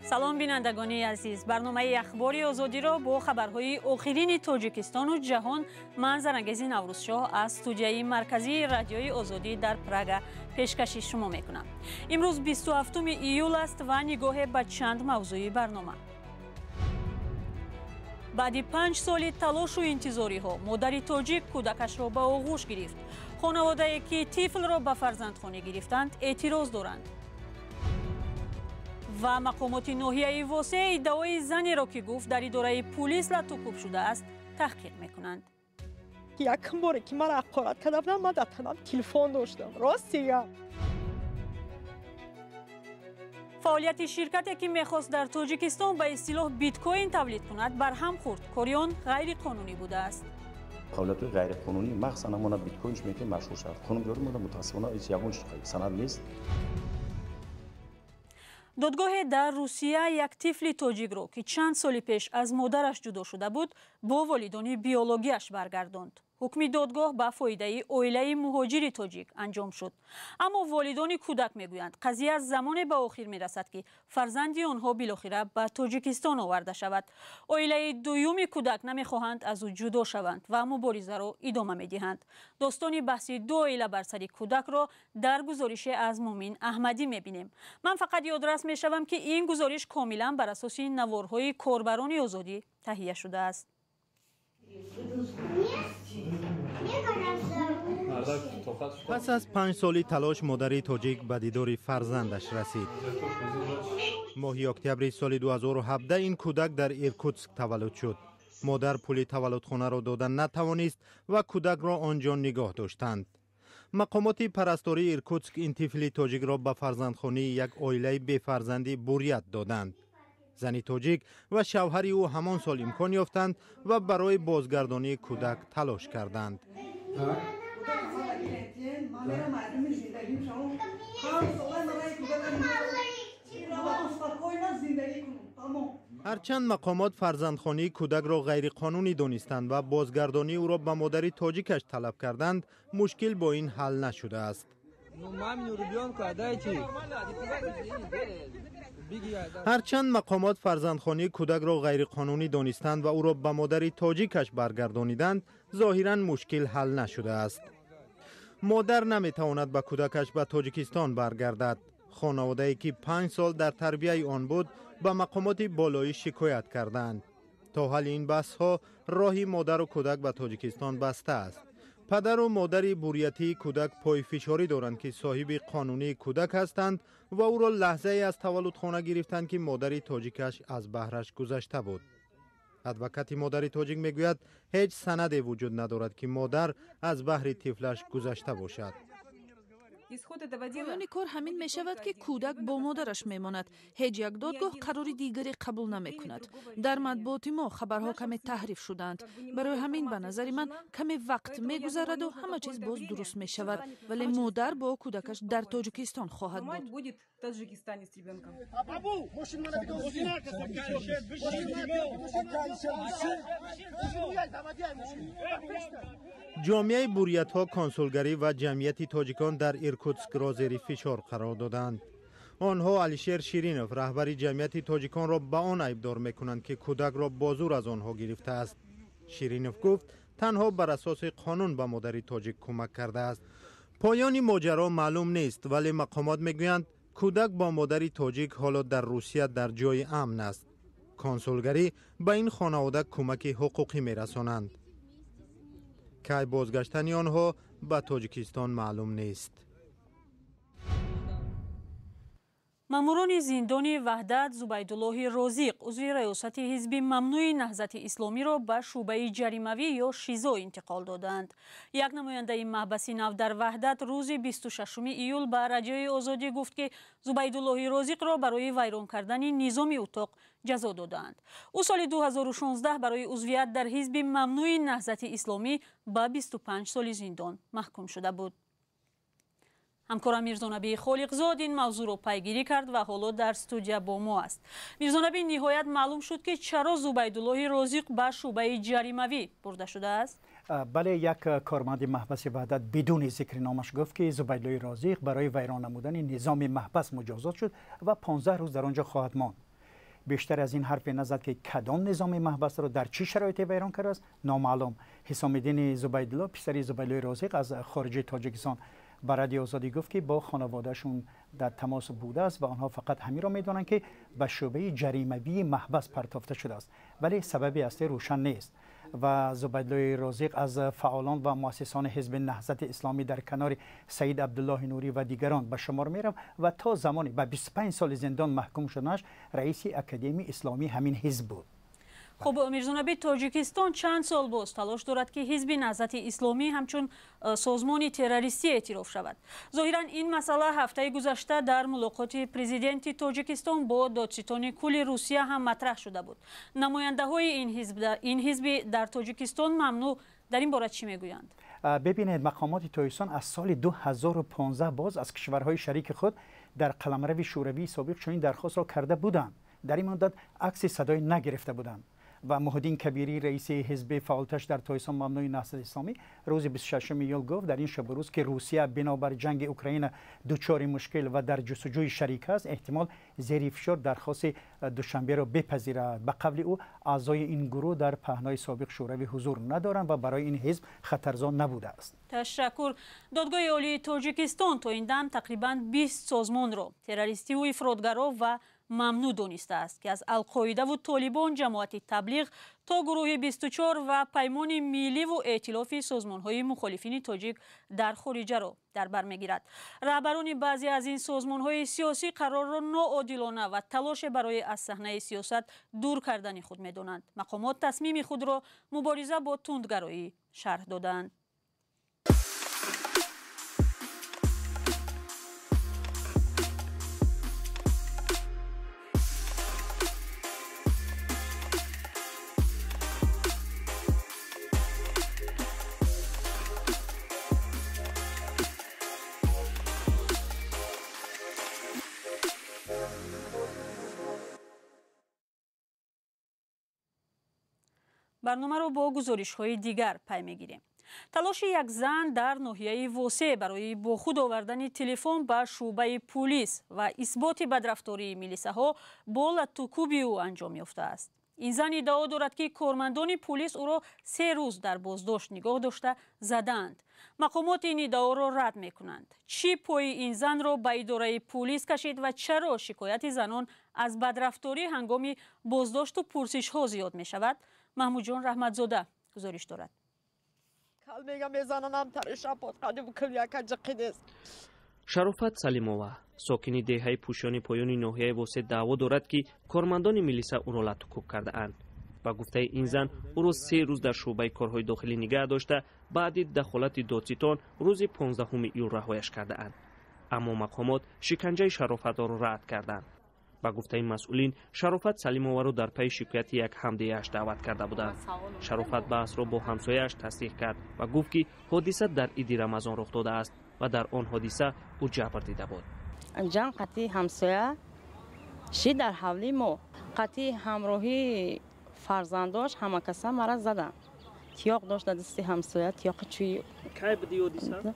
салом бинандагони азиз, барномаи ахбори озодӣ ро бо хабарҳои охирини Тоҷикистону ҷаҳон ман Зарангези Наврӯзшоҳ аз студияи марказии радиои озодӣ дар Прага пешкаши шумо мекунам. имрӯз 27 июл аст ва нигоҳе ба чанд мавзӯи барнома. баъди 5 соли талошу интизориҳо модари тоҷик кӯдакашро ба оғӯш гирифт. хонаводае ки тифлро ба фарзандхонӣ гирифтанд эътироз доранд. ва мақомоти ноҳияи восеъ иддаои занеро ки гуфт дар идораи пулис латукуб шудааст таҳқиқ мекунанд. якм боре ки мара ҳақорат карда будам, ман дар танам телефон доштам. Ростия. фаъолияти ширкате ки мехост дар Тоҷикистон ба истилоҳ биткоин тавлид кунад барҳам хӯрд. кори он ғайриқонунӣ будааст. фаъолияти ғайриқонунӣ махсусан ҳамона биткоинш мекунем машғул шавад. қонунгузорӣ мода мутаассифона ҳеҷ ягонаш санад нест. додгоҳе дар Русия як тифли тоҷикро ки чанд соли пеш аз модараш ҷудо шуда буд бо волидони биологияш баргардонд. ҳукми додгоҳ ба фоидаи оилаи муҳоҷири тоҷик анҷом шуд. аммо волидони кӯдак мегӯянд қазия замоне ба охир мерасад ки фарзанди онҳо билохира ба Тоҷикистон оварда шавад. оилаи дуюми кӯдак намехоҳанд аз ӯ ҷудо шаванд ва муборизаро идома медиҳанд. достони баҳси ду оила бар сари кӯдакро дар гузориши аз Мумин Аҳмадӣ мебинем. ман фақат ёдрас мешавам ки ин гузориш комилан бар асоси наворҳои корбарони озодӣ таҳия шудааст. پس از 5 سالی تلاش مادری تاجیک به دیدار فرزندش رسید. ماه اکتبر سال 2017 این کودک در ایرکوتسک تولد شد. مادر پول تولدخانه را دادن نتوانست و کودک را آنجا نگاه داشتند. مقامات پرستاری ایرکوتسک این طفل تاجیک را به فرزندخانه یک عائله بی فرزندی بوریت دادند. زنی تاجیک و شوهر او همان سال امکان یافتند و برای بازگردانی کودک تلاش کردند. هرچند مقامات فرزندخوانی کودک را غیرقانونی دانستند و بازگردانی او را به مادری تاجیکش طلب کردند، مشکل با این حل نشده است. هرچند مقامات فرزندخوانی کودک را غیرقانونی دانستند و او را به مادری تاجیکش برگردانیدند، ظاهراً مشکل حل نشده است. مادر نمیتواند به کودکش به تاجیکستان برگردد. خانواده‌ای که 5 سال در تربیه آن بود به مقامات بالایی شکایت کردند. تا حال این بحث‌ها راهی مادر و کودک به تاجیکستان بسته است. پدر و مادر بوریتی کودک پای فشاری دارند که صاحب قانونی کودک هستند و او را لحظه از تولد خانه گرفتند که مادر تاجیکش از بهرش گذشته بود. ادوکات مادر تاجیک میگوید هیچ سندی وجود ندارد که مادر از بهر طفلش گذشته باشد. پایان کار همین می شود که کودک با مادرش میماند. هیچ یک دادگاه قراری دیگری قبول نمی کند. در مطبوعات ما خبرها کمی تحریف شدند. برای همین به نظر من کمی وقت می گذرد و همه چیز باز درست می شود. ولی مادر با کودکش در تاجیکستان خواهد بود. جامعه بوریت ها کنسولگری و جمعیت تاجیکان در ایرکوتسک را زیر فشار قرار دادند. آنها علیشیر شیرینوف رهبر جمعیت تاجیکان را به آن عیبدار میکنند که کودک را با زور از آنها گرفته است. شیرینوف گفت تنها بر اساس قانون به مادر تاجیک کمک کرده است. پایان ماجرا معلوم نیست ولی مقامات میگویند کودک با مادر تاجیک حالا در روسیه در جای امن است. کنسولگری به این خانواده کمک حقوقی میرسانند. که بازگشتن آنها به تاجیکستان معلوم نیست. مامورانی زندانی وحدت زبیدالله رازیق عضو ریاست حزب ممنوع نهضت اسلامی را به شعبه جریموی یا شیزو انتقال دادند. یک نماینده محبس نو در وحدت روز 26 ایول به رادیوی آزادی گفت که زبیدالله رازیق را برای ویران کردن نظام اتاق جزا دادند. او سال 2016 برای عضویت در حزب ممنوع نهضت اسلامی به 25 سال زندان محکوم شده بود. همکارم میرزانبی خالقزاد این موضوع را پیگیری کرد و حالا در استودیو با ما است. میرزانبی نهایت معلوم شد که چرا زبیدالله رازیق به شعبه جریموی برده شده است؟ بله، یک کارمند محبس وحدت بدون ذکر نامش گفت که زبیدالله رازیق برای ویران نمودن نظام محبس مجازات شد و 15 روز در آنجا خواهد ماند. بیشتر از این حرف نزد که کدام نظام محبس رو در چه شرایطی ویران کرده است نامعلوم. حسام الدین زبیدالله پسر زبیدالله رازق از خارج تاجیکستان به رادیو آزادی گفت که با خانوادهشون در تماس بوده است و آنها فقط همین را میدانند که به شعبه جریمه‌ای محبس پرتافته شده است، ولی سبب اصلی روشن نیست. و زبیدالله رازق از فعالان و مؤسسان حزب نهضت اسلامی در کنار سید عبدالله نوری و دیگران به شمار می‌رفت و تا زمانی به 25 سال زندان محکوم شدنش رئیس اکادمی اسلامی همین حزب بود. خب میرزونبی تاجیکستان چند سال باز تلاش دارد که حزب نهضت اسلامی همچون سازمان تروریستی اعتراف شود. ظاهرا این مسئله هفته گذشته در ملاقات پرزیدنت تاجیکستان با دادستان کل روسیه هم مطرح شده بود. نماینده های این حزب در تاجیکستان ممنوع در این باره چی میگویند؟ ببینید، مقامات تاجیکستان از سال 2015 باز از کشورهای شریک خود در قلمرو شوروی سابق چنین درخواست را کرده بودند. در این مدت عکس صدای نگرفته بودند و محمدین کبیری رئیس حزب فعالتش در تاجیکستان ممنوع نهضت اسلامی روز 26 ایول گفت در این شب روز که روسیه بنابر جنگ اوکراین دچار مشکل و در جستجوی شریک است، احتمال زیر فشار درخواست دوشنبه را بپذیرد. به قول او اعضای این گروه در پهنای سابق شوروی حضور ندارند و برای این حزب خطرزا نبوده است. تشکر. دادگاه عالی تاجیکستان تا این دم تقریبا 20 سازمان را تروریستی و افراطگرا و ممنوع دانسته است که از القاعده و طالبان، جماعت تبلیغ تا گروه 24 و پیمان ملی و ائتلاف سازمان‌های مخالفین تاجیک در خارجه را در بر می‌گیرد. رهبران بعضی از این سازمان‌های سیاسی قرار را ناعادلانه و تلاش برای از صحنه سیاست دور کردن خود می‌دانند. مقامات تصمیم خود را مبارزه با تندگرایی شرح دادند. برنامه را با گزارش‌های دیگر پی می‌گیریم. تلاش یک زن در ناحیه واسه برای با خود آوردن تلفن به شعبه پلیس و اثبات بدرفتاری میلیساها با لطوکوبی او انجام یافته است. این زن ادعا دارد که کارمندان پلیس او را 3 روز در بازداشت نگاه داشته زدند. مقامات این ادعا را رد می‌کنند. چی پای این زن را به اداره پلیس کشید و چرا شکایت زنان از بدرفتاری هنگام بازداشت و پرسش‌ها زیاد می‌شود؟ محمود جان رحمتزاده گزارش دارد. شرافت سلیمووا ساکنی دهه پوشانی پایانی ناحیه واسه دعوا دارد که کارمندان میلیسا او را لطوکوب کرده اند. با گفته این زن او را 3 روز در شعبه کارهای داخلی نگه داشته، بعد دخالت دادستان روز 15 ایول رهایش کرده اند. اما مقامات شکنجه شرافت را رد کردند. با گفته این مسئولین، شرافت سلیمووا را در پی شکایت یک همدیه‌اش دعوت کرده بودند. شرافت بحث را با همسایه‌اش تصدیق کرد و گفت که حادثه در عید رمضان رخ داده است و در آن حادثه او جبر دیده بود. جان قطعی همسایه شی در حولی ما قطعی همراهی فرزنداش همه کسا مرا زدن. تیاق داشت دستی همسایه تیاق چوی. کی بود حادثه؟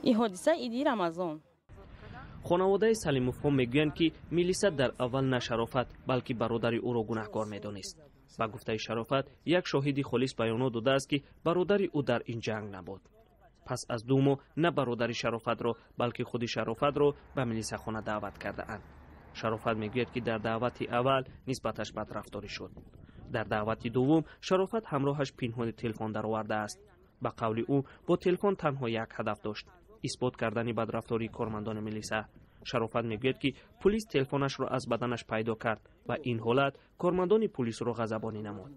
این حادثه عید رمضان. خانواده سلیموفا میگویند که میلیسا در اول نه شرافت بلکه برادر او را گناهکار میدانست. با گفته شرافت یک شاهدی خالص بیان داده است که برادر او در این جنگ نبود. پس از 2 ماه نه برادر شرافت را بلکه خود شرافت را به میلیسا خانه دعوت کرده اند. شرافت میگوید که در دعوت اول نسبتش بدرفتاری شد. در دعوت دوم شرافت همراهش پنهان تلفن درآورده است. به قول او با تلفن تنها یک هدف داشت: اثبات کردن بدرفتاری کارمندان میلیسا. شرافت میگوید که پلیس تلفنش را از بدنش پیدا کرد و این حالت کارمندان پلیس را غضبانی نمود.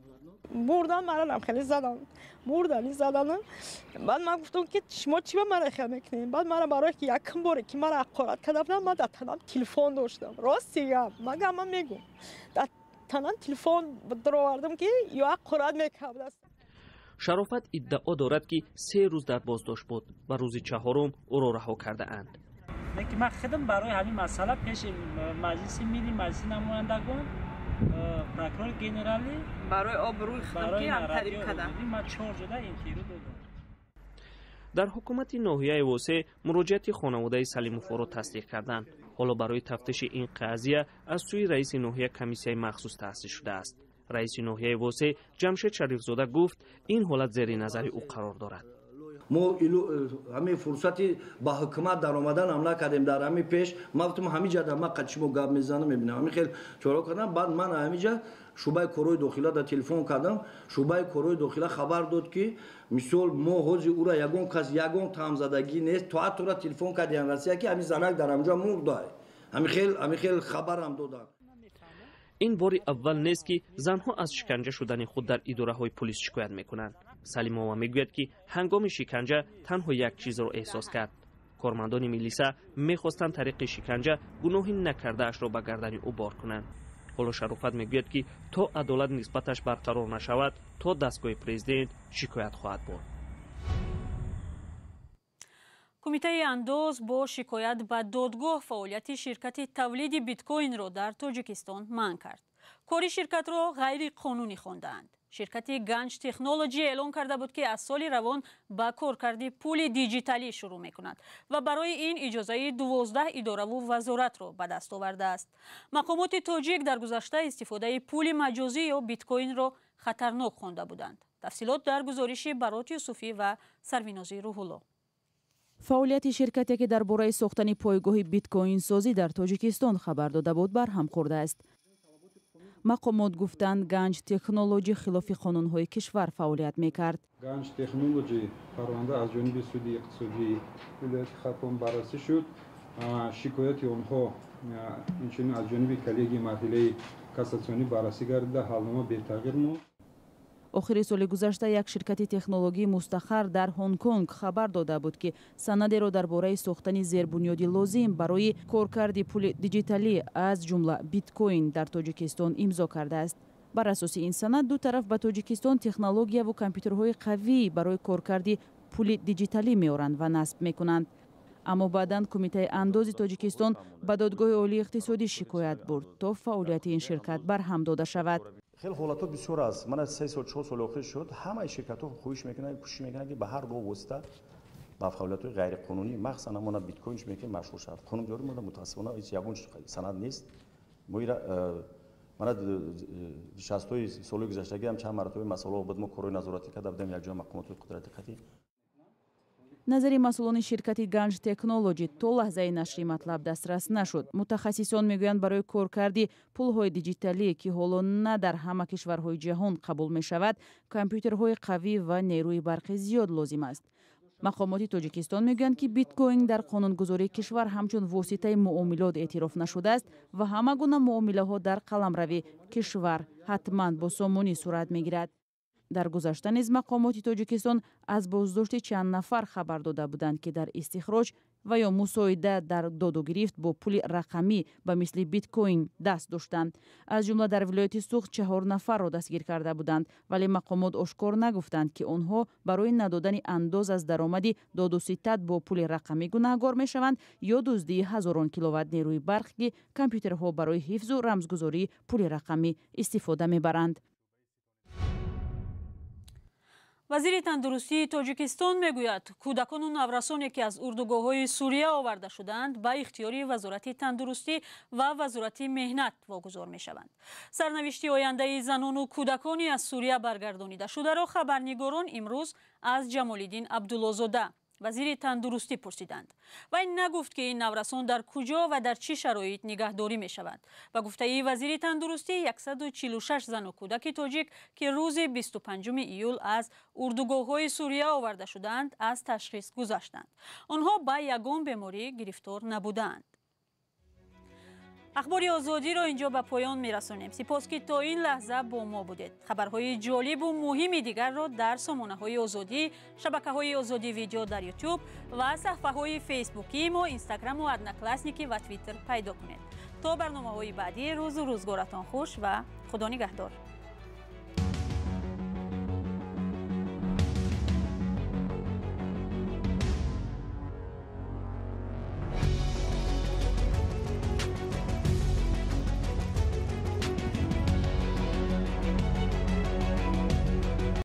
بردن مرا خیلی زدن، زدن. بعد من گفتم که شما چی به من خیال میکنین؟ بعد من برای که یکم باره که من حقارت کردم، من در تنم تلفن داشتم. راستی مگه من میگم در تنم تلفن درآوردم که یا حقارت میکرد. شرافت ادعا دارد که 3 روز در بازداشت بود و روز 4 او را رها کرده اند. من خودم برای همین مسئله پیش مجلس ملی، مجلس نمایندگان، پروکورور گنرالی برای آبروی خودم که هم تعریف کردم. من 4 جدا اینترو دادم. در حکومت ناحیه واسه مراجعت خانواده سلیموفا را تصدیق کردند. حالا برای تفتیش این قضیه از سوی رئیس ناحیه کمیسیون مخصوص تأسیس شده است. رئیس ناحیه واسه جمشید شریفزاده گفت این حالت زیر نظر او قرار دارد. ما همین فرصتی با حکومت در آمدن هم نکردیم. در همین پیش ما گفتم همین جا در ما قدشمو گپ میزنم میبینم همین خیلی چورا کردم. بعد من همین جا شعبه کروی داخله در تلفن کردم. شعبه کروی داخله خبر داد که مثال ما حوزی او را یگان کس یگان تامزدگی نیست. تو را تلفن کردیم رسیه که همین زنک در همجا مرده. همین خیلی خبر هم دادن. این بار اول نیست که زنها از شکنجه شدن خود در اداره های پلیس شکایت میکنند. سلیمووا میگوید که هنگام شکنجه تنها یک چیز را احساس کرد. کارمندان میلیسا میخواستند طریق شکنجه گناهی نکرده اش را به گردن او بار کنند. حالا شرافت میگوید که تا عدالت نسبتش برقرار نشود تا دستگاه پرزیدنت شکایت خواهد برد. کمیته اندوز با شکایت به دادگاه فعالیت شرکت تولید بیت کوین را در تاجیکستان منع کرد. کاری شرکت را غیر قانونی خواندند. شرکت گنج تکنولوژی اعلام کرده بود که از سال روان با کارکرد پول دیجیتالی شروع می‌کند و برای این اجازه 12 اداره و وزارت را به دست آورده است. مقامات تاجیک در گذشته استفاده پول مجازی یا بیت کوین را خطرناک خوانده بودند. تفصیلات در گزارش برات یوسفی و سروینازی روح‌الله. فعالیت شرکتی که درباره ساختن پایگاه بیت کوین سازی در تاجیکستان خبر داده بود برهم خورده است. مقامات گفتند گنج تکنولوژی خلاف قانون‌های کشور فعالیت می‌کرد. گنج تکنولوژی پرونده از جانب سودی اقتصادی ولایت خرطوم بررسی شد. شکایت آنها اینچنین از جانب کلیگی مرحله کاساسیونی بررسی گردیده. حالنامه بی‌تغییر ماند. آخر سال گذشته یک شرکت تکنولوژی مستقر در هنگ کنگ خبر داده بود که سند را درباره ساختن زیربنیاد لازم برای کارکرد پول دیجیتالی از جمله بیت کوین در تاجیکستان امضا کرده است. بر اساس این سند دو طرف به تاجیکستان تکنولوژی و کامپیوترهای قوی برای کارکرد پول دیجیتالی می‌آورند و نصب می‌کنند. اما بعداً کمیته اندوز تاجیکستان به دادگاه عالی اقتصادی شکایت برد تا فعالیت این شرکت برهم داده شود. خیلی حالات بسیار است. من از 3 سال 4 سال اخیر شد همه شرکت‌ها خواهش میکنن کوشش میکنن که به هر راه واسطه با فعالیت‌های غیر قانونی مخصوصا ما بیت کوین میکنیم مشغول شد. قانون جاری مونده متأسفانه هیچ یگان سند نیست. من 60 سال گذشته هم چند مرتبه مسئله بود ما کروی نظارتی کرده بودیم یک جای مقامات قدرت قطعی. назари масъулони ширкати ганж технологи то лаҳзаи нашри матлаб дастрас нашуд. мутахассисон мегӯянд барои коркарди пулҳои диҷиталӣ ки ҳоло на дар ҳама кишварҳои ҷаҳон қабул мешавад компютерҳои қавӣ ва нерӯи барқи зиёд лозим аст. мақомоти тоҷикистон мегӯянд ки биткоин дар қонунгузории кишвар ҳамчун воситаи муомилот эътироф нашудааст ва ҳама гуна муомилаҳо дар қаламрави кишвар ҳатман бо сомонӣ сурат мегирад. дар гузашта низ мақомоти тоҷикистон аз боздошти чанд нафар хабар дода буданд ки дар истихроҷ ва ё мусоида дар додугирифт бо пули рақамӣ ба мисли биткоин даст доштанд. аз ҷумла дар вилояти суғд 4 нафарро дастгир карда буданд, вале мақомот ошкор нагуфтанд ки онҳо барои надодани андоз аз даромади додуситат бо пули рақамӣ гунаҳгор мешаванд ё дуздии ҳазорон киловатт нерӯи барқ ки компютерҳо барои ҳифзу рамзгузории пули рақамӣ истифода мебаранд. вазири тандурустии тоҷикистон мегӯяд кӯдакону наврасоне ки аз урдугоҳҳои сурия оварда шуданд ба ихтиёри вазорати тандурустӣ ва вазорати меҳнат вогузор мешаванд. сарнавишти ояндаи занону кӯдакони аз сурия баргардонидашударо хабарнигорон имрӯз аз ҷамолиддин абдуллозода вазири тандурустӣ пурсиданд. вай нагуфт ки ин наврасон дар куҷо ва дар чӣ шароит нигаҳдорӣ мешаванд. ба гуфтаи вазири тандурустӣ 146 зану кӯдаки тоҷик ки рӯзи 25 июл аз урдугоҳҳои сурия оварда шуданд аз ташхис гузаштанд. онҳо ба ягон беморӣ гирифтор набуданд. ахбори озодиро инҷо ба поён мерасонем. сипос ки то ин лаҳза бо мо будед. хабарҳои ҷолибу муҳими дигарро дар сомонаҳои озодӣ, шабакаҳои озодӣ видео дар ютуб ва саҳифаҳои фейсбукии мо, инстаграму одноклассники ва твиттер пайдо кунед. то барномаҳои баъдӣ рӯзу рӯзгоратон хуш ва худо нигаҳдор.